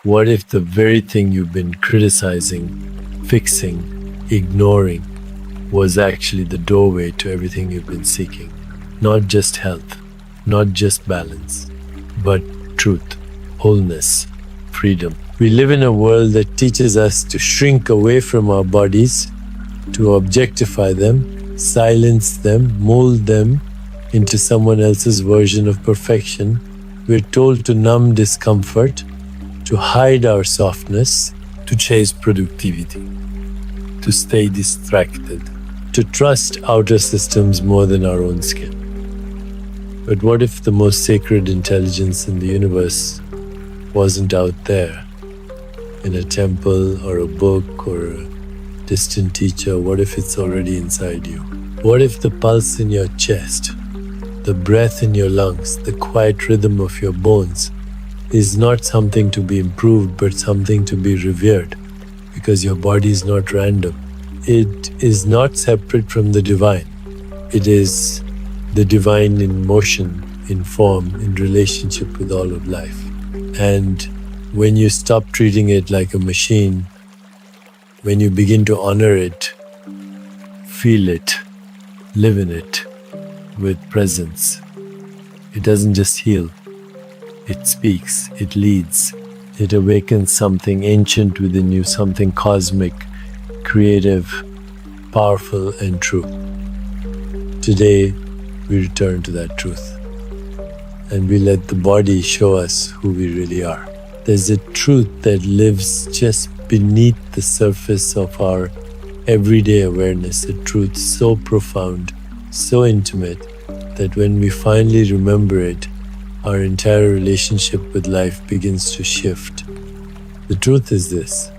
What if the very thing you've been criticizing, fixing, ignoring was actually the doorway to everything you've been seeking? Not just health, not just balance, but truth, wholeness, freedom. We live in a world that teaches us to shrink away from our bodies, to objectify them, silence them, mold them into someone else's version of perfection. We're told to numb discomfort, to hide our softness, to chase productivity, to stay distracted, to trust outer systems more than our own skin. But what if the most sacred intelligence in the universe wasn't out there, in a temple or a book or a distant teacher? What if it's already inside you? What if the pulse in your chest, the breath in your lungs, the quiet rhythm of your bones is not something to be improved, but something to be revered, because your body is not random. It is not separate from the divine. It is the divine in motion, in form, in relationship with all of life. And when you stop treating it like a machine, when you begin to honor it, feel it, live in it with presence, it doesn't just heal. It speaks, it leads, it awakens something ancient within you, something cosmic, creative, powerful, and true. Today, we return to that truth, and we let the body show us who we really are. There's a truth that lives just beneath the surface of our everyday awareness, a truth so profound, so intimate, that when we finally remember it, our entire relationship with life begins to shift. The truth is this: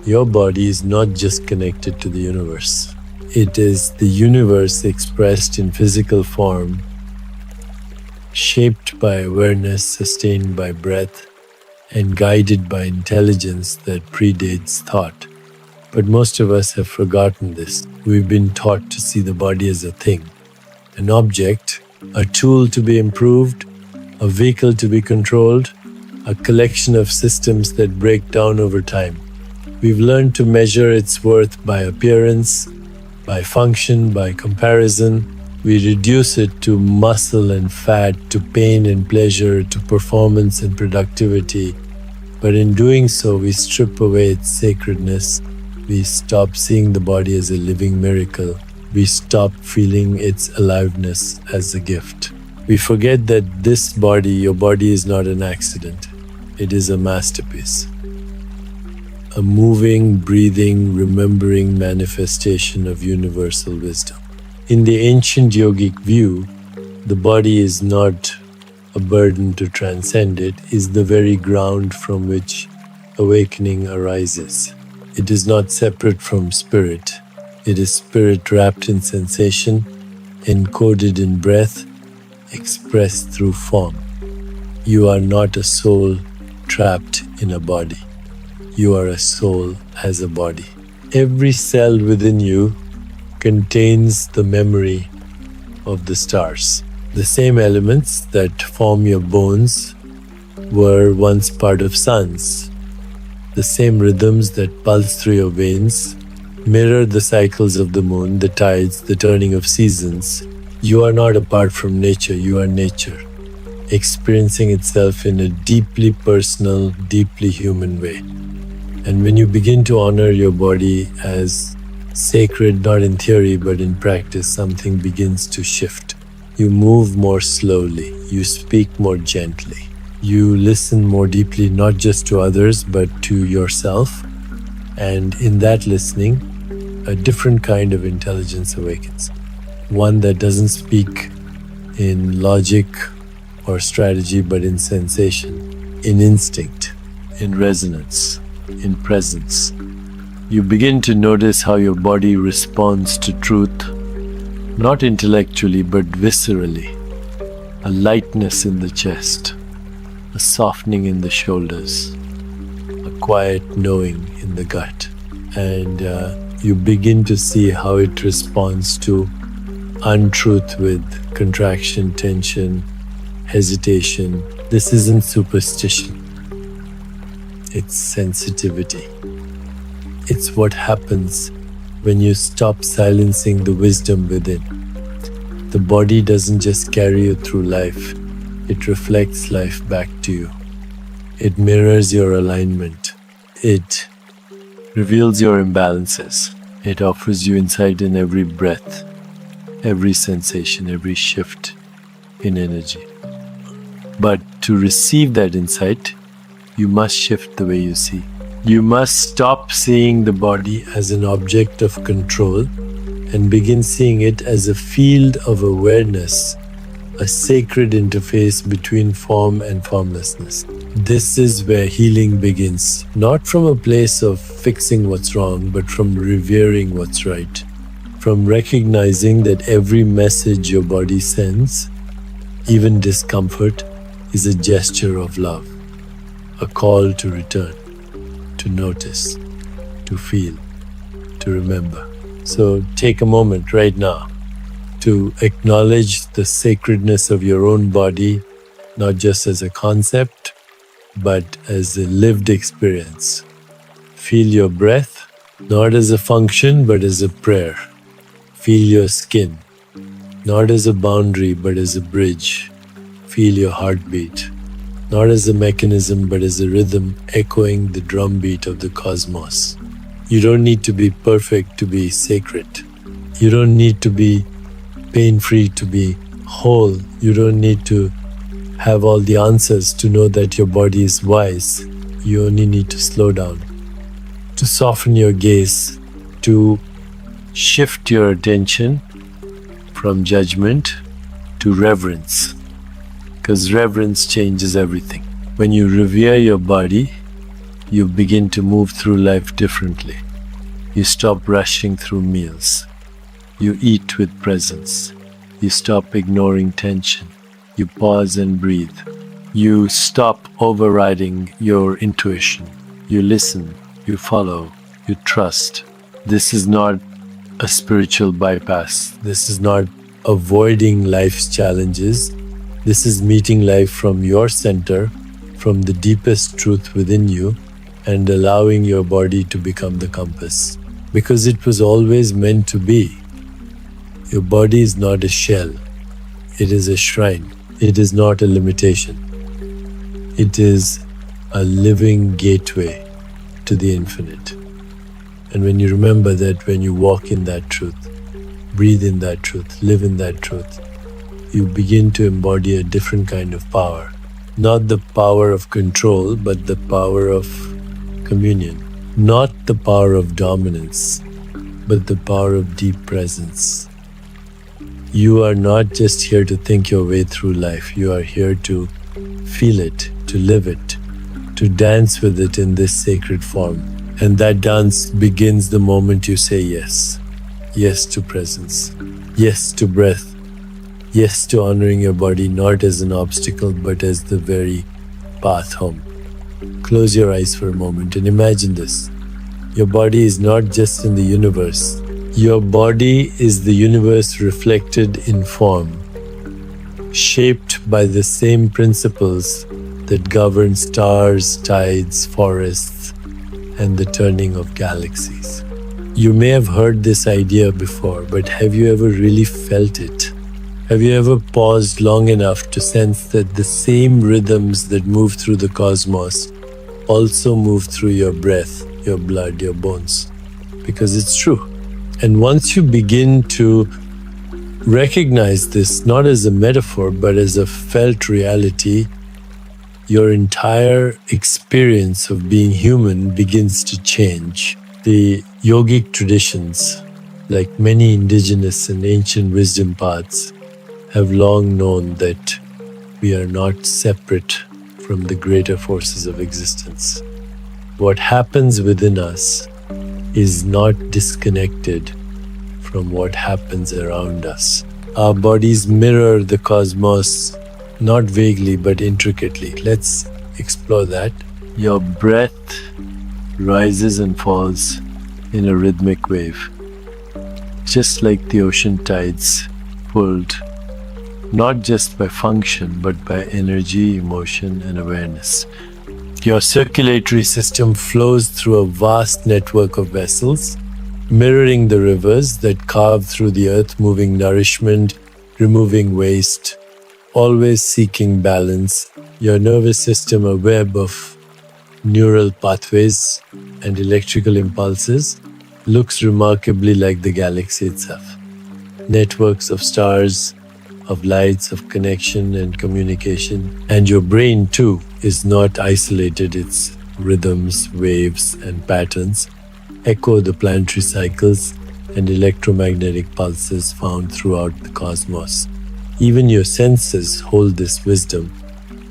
your body is not just connected to the universe. It is the universe expressed in physical form, shaped by awareness, sustained by breath, and guided by intelligence that predates thought. But most of us have forgotten this. We've been taught to see the body as a thing, an object, a tool to be improved, a vehicle to be controlled, a collection of systems that break down over time. We've learned to measure its worth by appearance, by function, by comparison. We reduce it to muscle and fat, to pain and pleasure, to performance and productivity. But in doing so, we strip away its sacredness. We stop seeing the body as a living miracle. We stop feeling its aliveness as a gift. We forget that this body, your body, is not an accident. It is a masterpiece. A moving, breathing, remembering manifestation of universal wisdom. In the ancient yogic view, the body is not a burden to transcend. It is the very ground from which awakening arises. It is not separate from spirit. It is spirit wrapped in sensation, encoded in breath, expressed through form. You are not a soul trapped in a body. You are a soul as a body. Every cell within you contains the memory of the stars. The same elements that form your bones were once part of suns. The same rhythms that pulse through your veins mirror the cycles of the moon, the tides, the turning of seasons. You are not apart from nature, you are nature, experiencing itself in a deeply personal, deeply human way. And when you begin to honor your body as sacred, not in theory, but in practice, something begins to shift. You move more slowly, you speak more gently, you listen more deeply, not just to others, but to yourself. And in that listening, a different kind of intelligence awakens. One that doesn't speak in logic or strategy, but in sensation, in instinct, in resonance, in presence. You begin to notice how your body responds to truth, not intellectually, but viscerally. A lightness in the chest, a softening in the shoulders, a quiet knowing in the gut. And you begin to see how it responds to untruth with contraction, tension, hesitation. This isn't superstition. It's sensitivity. It's what happens when you stop silencing the wisdom within. The body doesn't just carry you through life, it reflects life back to you. It mirrors your alignment. It reveals your imbalances. It offers you insight in every breath, every sensation, every shift in energy. But to receive that insight, you must shift the way you see. You must stop seeing the body as an object of control and begin seeing it as a field of awareness, a sacred interface between form and formlessness. This is where healing begins, not from a place of fixing what's wrong, but from revering what's right, from recognizing that every message your body sends, even discomfort, is a gesture of love, a call to return, to notice, to feel, to remember. So take a moment right now to acknowledge the sacredness of your own body, not just as a concept, but as a lived experience. Feel your breath, not as a function, but as a prayer. Feel your skin, not as a boundary, but as a bridge. Feel your heartbeat, not as a mechanism, but as a rhythm echoing the drumbeat of the cosmos. You don't need to be perfect to be sacred. You don't need to be pain-free to be whole. You don't need to have all the answers to know that your body is wise. You only need to slow down, to soften your gaze, to shift your attention from judgment to reverence. Because reverence changes everything. When you revere your body, you begin to move through life differently. You stop rushing through meals. You eat with presence. You stop ignoring tension. You pause and breathe. You stop overriding your intuition. You listen. You follow. You trust. This is not a spiritual bypass. This is not avoiding life's challenges. This is meeting life from your center, from the deepest truth within you, and allowing your body to become the compass. Because it was always meant to be. Your body is not a shell. It is a shrine. It is not a limitation. It is a living gateway to the infinite. And when you remember that, when you walk in that truth, breathe in that truth, live in that truth, you begin to embody a different kind of power. Not the power of control, but the power of communion. Not the power of dominance, but the power of deep presence. You are not just here to think your way through life. You are here to feel it, to live it, to dance with it in this sacred form. And that dance begins the moment you say yes. Yes to presence. Yes to breath. Yes to honoring your body not as an obstacle, but as the very path home. Close your eyes for a moment and imagine this. Your body is not just in the universe. Your body is the universe reflected in form, shaped by the same principles that govern stars, tides, forests, and the turning of galaxies. You may have heard this idea before, but have you ever really felt it? Have you ever paused long enough to sense that the same rhythms that move through the cosmos also move through your breath, your blood, your bones? Because it's true. And once you begin to recognize this not as a metaphor but as a felt reality, your entire experience of being human begins to change. The yogic traditions, like many indigenous and ancient wisdom paths, have long known that we are not separate from the greater forces of existence. What happens within us is not disconnected from what happens around us. Our bodies mirror the cosmos, not vaguely but intricately. Let's explore that. Your breath rises and falls in a rhythmic wave, just like the ocean tides pulled not just by function but by energy, emotion, and awareness. Your circulatory system flows through a vast network of vessels, mirroring the rivers that carve through the earth, moving nourishment, removing waste, always seeking balance. Your nervous system, a web of neural pathways and electrical impulses, looks remarkably like the galaxy itself. Networks of stars, of lights, of connection and communication. And your brain, too, is not isolated. Its rhythms, waves, and patterns echo the planetary cycles and electromagnetic pulses found throughout the cosmos. Even your senses hold this wisdom.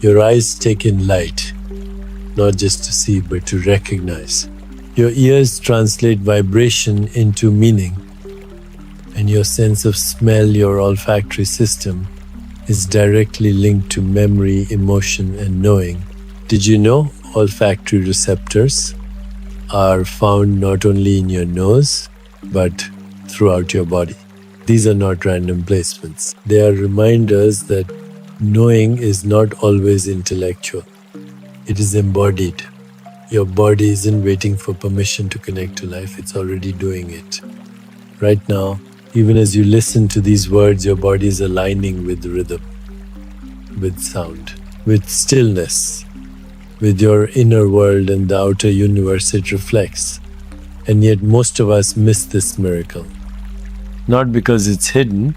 Your eyes take in light, not just to see, but to recognize. Your ears translate vibration into meaning. And your sense of smell, your olfactory system, is directly linked to memory, emotion, and knowing. Did you know olfactory receptors are found not only in your nose, but throughout your body? These are not random placements. They are reminders that knowing is not always intellectual. It is embodied. Your body isn't waiting for permission to connect to life. It's already doing it. Right now, even as you listen to these words, your body is aligning with rhythm, with sound, with stillness, with your inner world and the outer universe it reflects. And yet most of us miss this miracle. Not because it's hidden,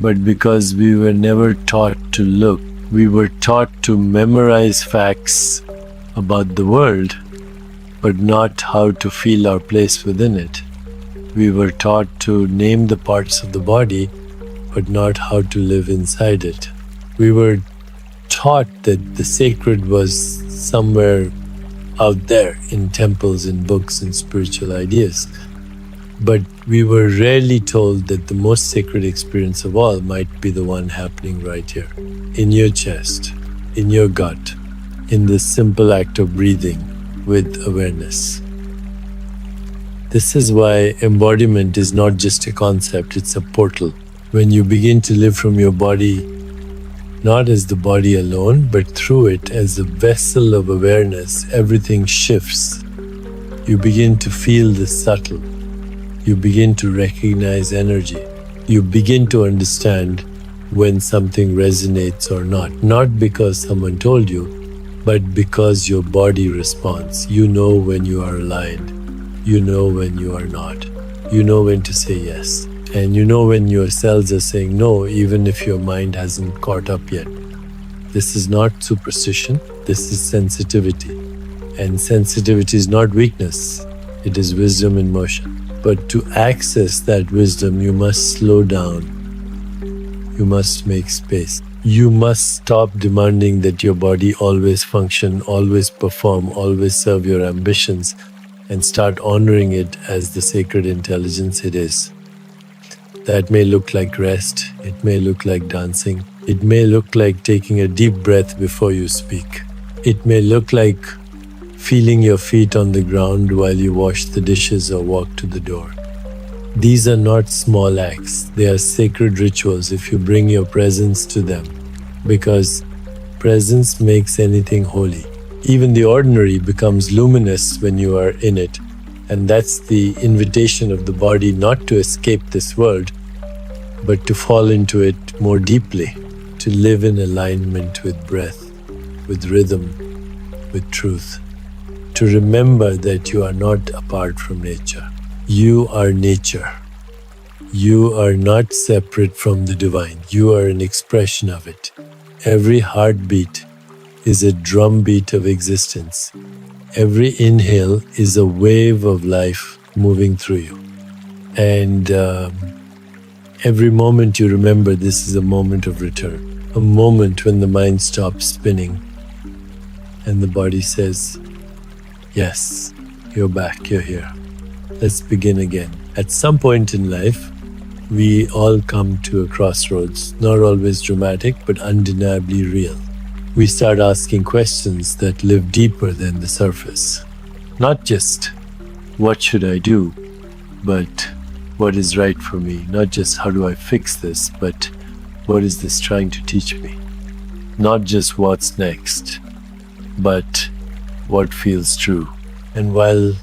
but because we were never taught to look. We were taught to memorize facts about the world, but not how to feel our place within it. We were taught to name the parts of the body, but not how to live inside it. We were taught that the sacred was somewhere out there in temples, in books, and spiritual ideas. But we were rarely told that the most sacred experience of all might be the one happening right here, in your chest, in your gut, in the simple act of breathing with awareness. This is why embodiment is not just a concept, it's a portal. When you begin to live from your body, not as the body alone, but through it as a vessel of awareness, everything shifts. You begin to feel the subtle. You begin to recognize energy. You begin to understand when something resonates or not because someone told you, but because your body responds. You know when you are aligned. You know when you are not. You know when to say yes. And you know when your cells are saying no, even if your mind hasn't caught up yet. This is not superstition. This is sensitivity. And sensitivity is not weakness. It is wisdom in motion. But to access that wisdom, you must slow down. You must make space. You must stop demanding that your body always function, always perform, always serve your ambitions, and start honoring it as the sacred intelligence it is. That may look like rest, it may look like dancing, it may look like taking a deep breath before you speak. It may look like feeling your feet on the ground while you wash the dishes or walk to the door. These are not small acts, they are sacred rituals if you bring your presence to them, because presence makes anything holy. Even the ordinary becomes luminous when you are in it, and that's the invitation of the body not to escape this world, but to fall into it more deeply, to live in alignment with breath, with rhythm, with truth, to remember that you are not apart from nature. You are nature. You are not separate from the divine. You are an expression of it. Every heartbeat is a drumbeat of existence. Every inhale is a wave of life moving through you. And every moment you remember this is a moment of return, a moment when the mind stops spinning and the body says, yes, you're back, you're here. Let's begin again. At some point in life, we all come to a crossroads, not always dramatic, but undeniably real. We start asking questions that live deeper than the surface. Not just, what should I do? But what is right for me? Not just, how do I fix this? But what is this trying to teach me? Not just what's next, but what feels true. And while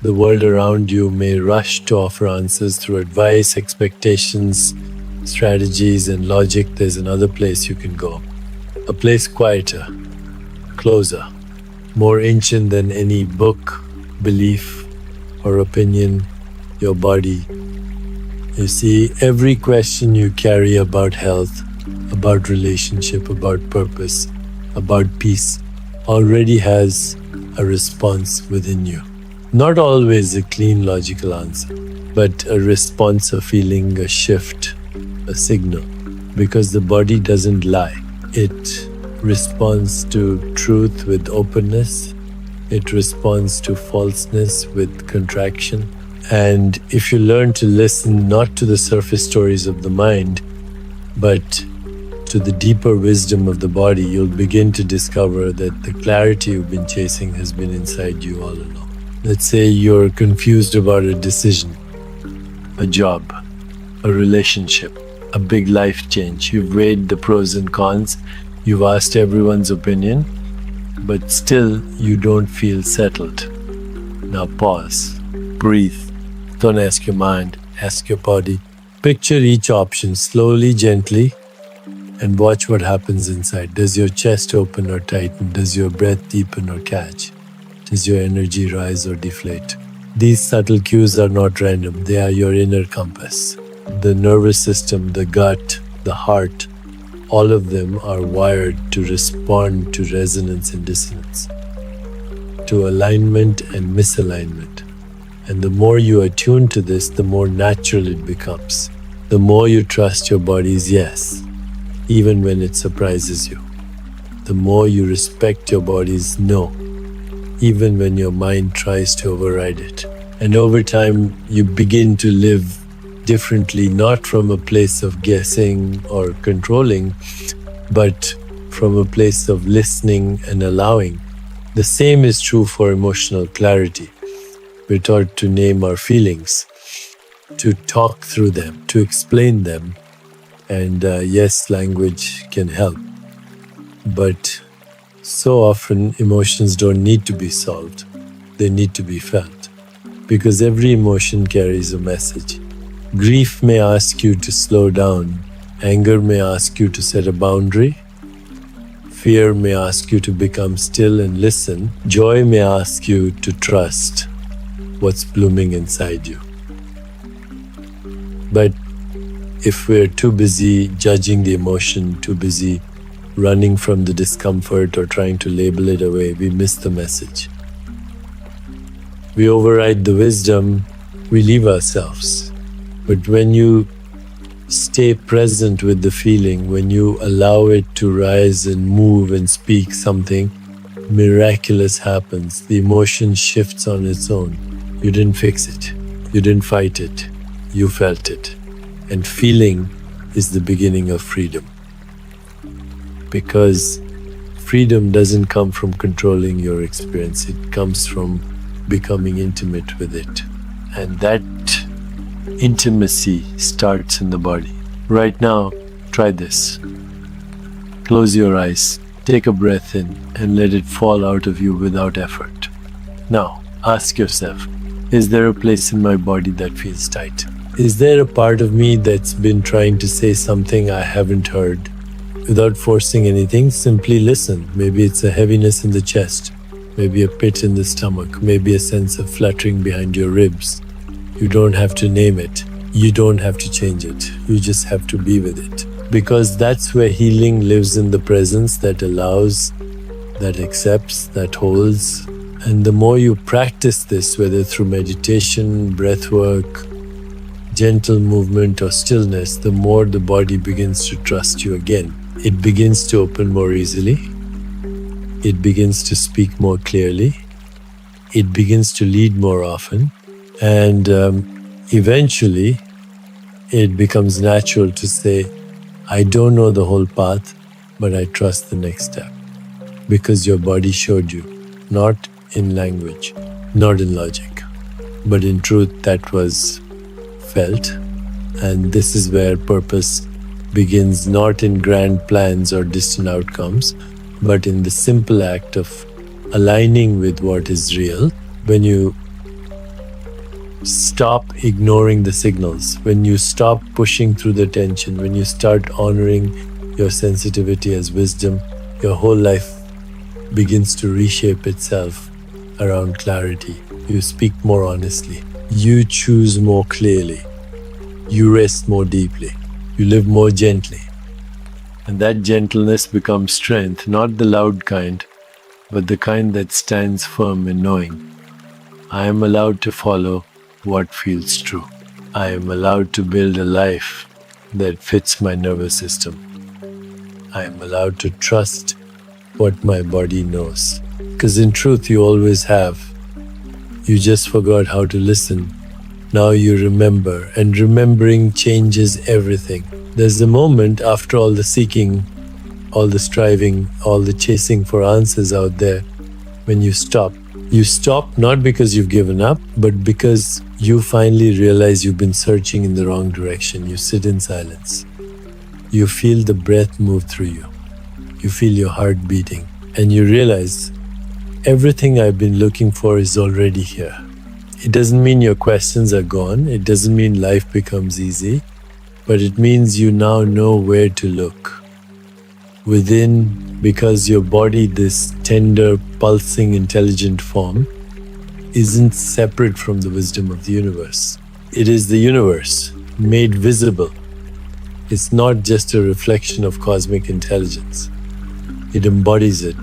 the world around you may rush to offer answers through advice, expectations, strategies, and logic, there's another place you can go. A place quieter, closer, more ancient than any book, belief, or opinion, your body. You see, every question you carry about health, about relationship, about purpose, about peace, already has a response within you. Not always a clean, logical answer, but a response, a feeling, a shift, a signal. Because the body doesn't lie. It responds to truth with openness. It responds to falseness with contraction. And if you learn to listen not to the surface stories of the mind, but to the deeper wisdom of the body, you'll begin to discover that the clarity you've been chasing has been inside you all along. Let's say you're confused about a decision, a job, a relationship, a big life change. You've weighed the pros and cons, you've asked everyone's opinion, but still you don't feel settled. Now pause, breathe. Don't ask your mind, ask your body. Picture each option slowly, gently, and watch what happens inside. Does your chest open or tighten? Does your breath deepen or catch? Does your energy rise or deflate? These subtle cues are not random. They are your inner compass. The nervous system, the gut, the heart, all of them are wired to respond to resonance and dissonance, to alignment and misalignment. And the more you attune to this, the more natural it becomes. The more you trust your body's yes, even when it surprises you. The more you respect your body's no, even when your mind tries to override it. And over time, you begin to live differently, not from a place of guessing or controlling, but from a place of listening and allowing. The same is true for emotional clarity. We're taught to name our feelings, to talk through them, to explain them. And yes, language can help. But so often, emotions don't need to be solved. They need to be felt. Because every emotion carries a message. Grief may ask you to slow down. Anger may ask you to set a boundary. Fear may ask you to become still and listen. Joy may ask you to trust what's blooming inside you. But if we're too busy judging the emotion, too busy running from the discomfort or trying to label it away, we miss the message. We override the wisdom, we leave ourselves. But when you stay present with the feeling, when you allow it to rise and move and speak something, miraculous happens. The emotion shifts on its own. You didn't fix it. You didn't fight it. You felt it. And feeling is the beginning of freedom. Because freedom doesn't come from controlling your experience. It comes from becoming intimate with it. And that intimacy starts in the body. Right now, try this. Close your eyes, take a breath in, and let it fall out of you without effort. Now, ask yourself, is there a place in my body that feels tight? Is there a part of me that's been trying to say something I haven't heard? Without forcing anything, simply listen. Maybe it's a heaviness in the chest, maybe a pit in the stomach, maybe a sense of fluttering behind your ribs. You don't have to name it. You don't have to change it. You just have to be with it. Because that's where healing lives, in the presence that allows, that accepts, that holds. And the more you practice this, whether through meditation, breath work, gentle movement, or stillness, the more the body begins to trust you again. It begins to open more easily. It begins to speak more clearly. It begins to lead more often. And eventually, it becomes natural to say, I don't know the whole path, but I trust the next step. Because your body showed you, not in language, not in logic, but in truth that was felt. And this is where purpose begins, not in grand plans or distant outcomes, but in the simple act of aligning with what is real, when you stop ignoring the signals, when you stop pushing through the tension, when you start honoring your sensitivity as wisdom, your whole life begins to reshape itself around clarity. You speak more honestly. You choose more clearly. You rest more deeply. You live more gently. And that gentleness becomes strength, not the loud kind, but the kind that stands firm in knowing, I am allowed to follow what feels true. I am allowed to build a life that fits my nervous system. I am allowed to trust what my body knows. Because in truth, you always have. You just forgot how to listen. Now you remember, and remembering changes everything. There's a moment after all the seeking, all the striving, all the chasing for answers out there, when you stop. You stop not because you've given up, but because you finally realize you've been searching in the wrong direction. You sit in silence. You feel the breath move through you. You feel your heart beating. And you realize everything I've been looking for is already here. It doesn't mean your questions are gone. It doesn't mean life becomes easy. But it means you now know where to look. Within, because your body, this tender, pulsing, intelligent form, isn't separate from the wisdom of the universe. It is the universe made visible. It's not just a reflection of cosmic intelligence. It embodies it.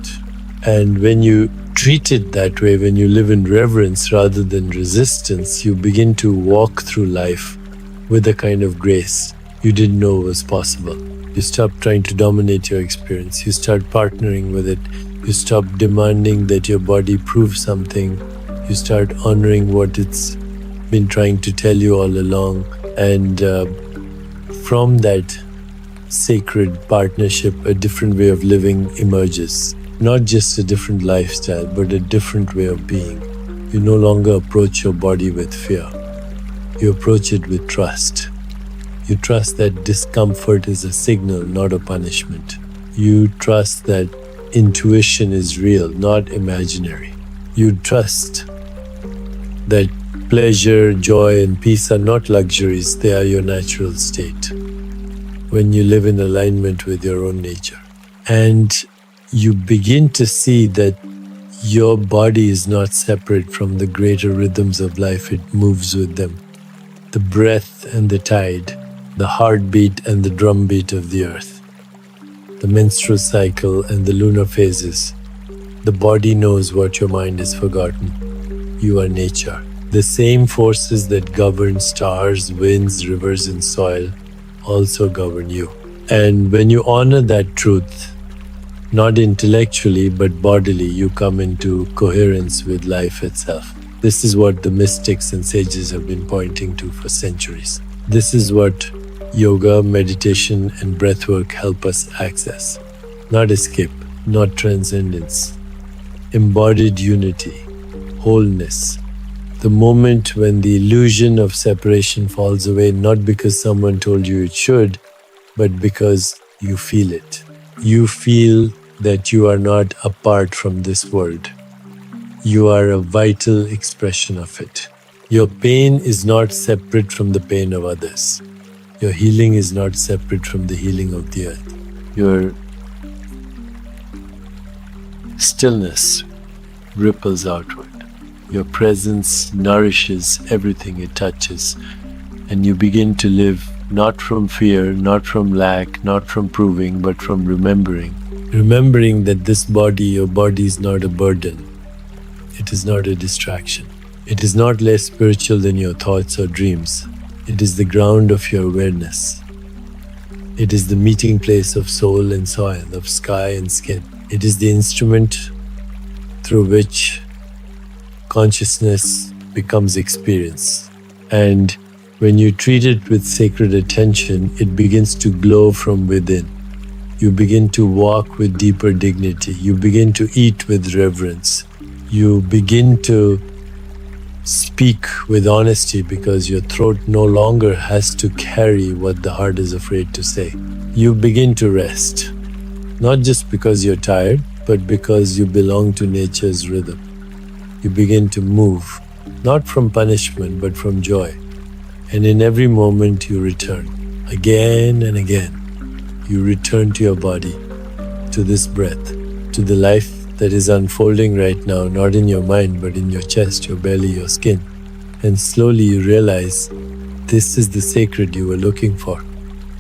And when you treat it that way, when you live in reverence rather than resistance, you begin to walk through life with a kind of grace you didn't know was possible. You stop trying to dominate your experience. You start partnering with it. You stop demanding that your body prove something. You start honoring what it's been trying to tell you all along. And from that sacred partnership, a different way of living emerges. Not just a different lifestyle, but a different way of being. You no longer approach your body with fear. You approach it with trust. You trust that discomfort is a signal, not a punishment. You trust that intuition is real, not imaginary. You trust that pleasure, joy, and peace are not luxuries, they are your natural state. When you live in alignment with your own nature. And you begin to see that your body is not separate from the greater rhythms of life, it moves with them. The breath and the tide, the heartbeat and the drumbeat of the earth, the menstrual cycle and the lunar phases. The body knows what your mind has forgotten. You are nature. The same forces that govern stars, winds, rivers, and soil also govern you. And when you honor that truth, not intellectually but bodily, you come into coherence with life itself. This is what the mystics and sages have been pointing to for centuries. This is what yoga, meditation, and breathwork help us access. Not escape, not transcendence. Embodied unity, wholeness. The moment when the illusion of separation falls away, not because someone told you it should, but because you feel it. You feel that you are not apart from this world. You are a vital expression of it. Your pain is not separate from the pain of others. Your healing is not separate from the healing of the earth. Your stillness ripples outward. Your presence nourishes everything it touches, and you begin to live not from fear, not from lack, not from proving, but from remembering. Remembering that this body, your body, is not a burden. It is not a distraction. It is not less spiritual than your thoughts or dreams. It is the ground of your awareness. It is the meeting place of soul and soil, of sky and skin. It is the instrument through which consciousness becomes experience. And when you treat it with sacred attention, it begins to glow from within. You begin to walk with deeper dignity. You begin to eat with reverence. You begin to speak with honesty because your throat no longer has to carry what the heart is afraid to say. You begin to rest, not just because you're tired, but because you belong to nature's rhythm. You begin to move, not from punishment, but from joy. And in every moment you return, again and again. You return to your body, to this breath, to the life that is unfolding right now, not in your mind, but in your chest, your belly, your skin. And slowly you realize this is the sacred you were looking for,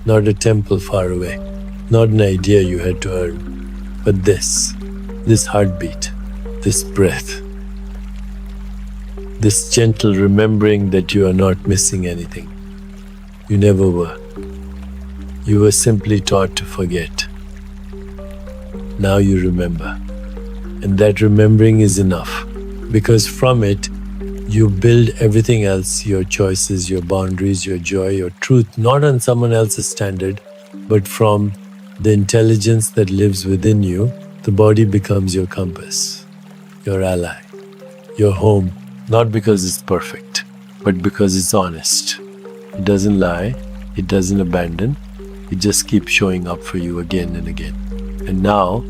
not a temple far away, not an idea you had to earn, but this heartbeat, this breath, this gentle remembering that you are not missing anything. You never were. You were simply taught to forget. Now you remember. And that remembering is enough, because from it, you build everything else, your choices, your boundaries, your joy, your truth, not on someone else's standard, but from the intelligence that lives within you. The body becomes your compass, your ally, your home, not because it's perfect, but because it's honest. It doesn't lie, it doesn't abandon, it just keeps showing up for you again and again. And now,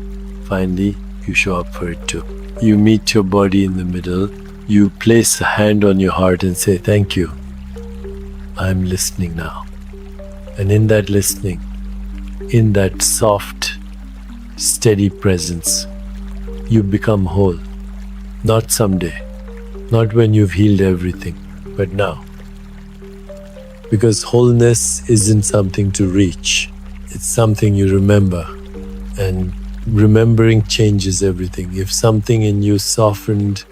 finally, you show up for it too. You meet your body in the middle, you place a hand on your heart and say, "Thank you. I'm listening now." And in that listening, in that soft, steady presence, you become whole. Not someday, not when you've healed everything, but now. Because wholeness isn't something to reach, it's something you remember. And remembering changes everything. If something in you softened,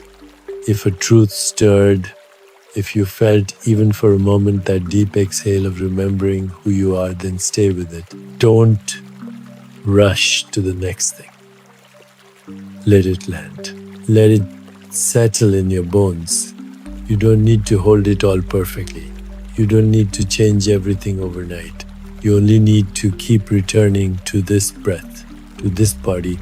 if a truth stirred, if you felt even for a moment that deep exhale of remembering who you are, then stay with it. Don't rush to the next thing. Let it land. Let it settle in your bones. You don't need to hold it all perfectly. You don't need to change everything overnight. You only need to keep returning to this breath, to this body,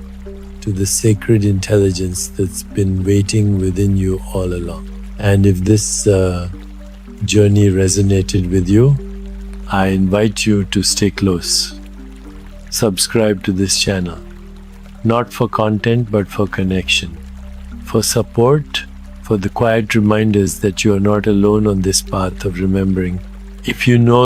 to the sacred intelligence that's been waiting within you all along. And if this journey resonated with you, I invite you to stay close. Subscribe to this channel, not for content, but for connection, for support, for the quiet reminders that you are not alone on this path of remembering. If you know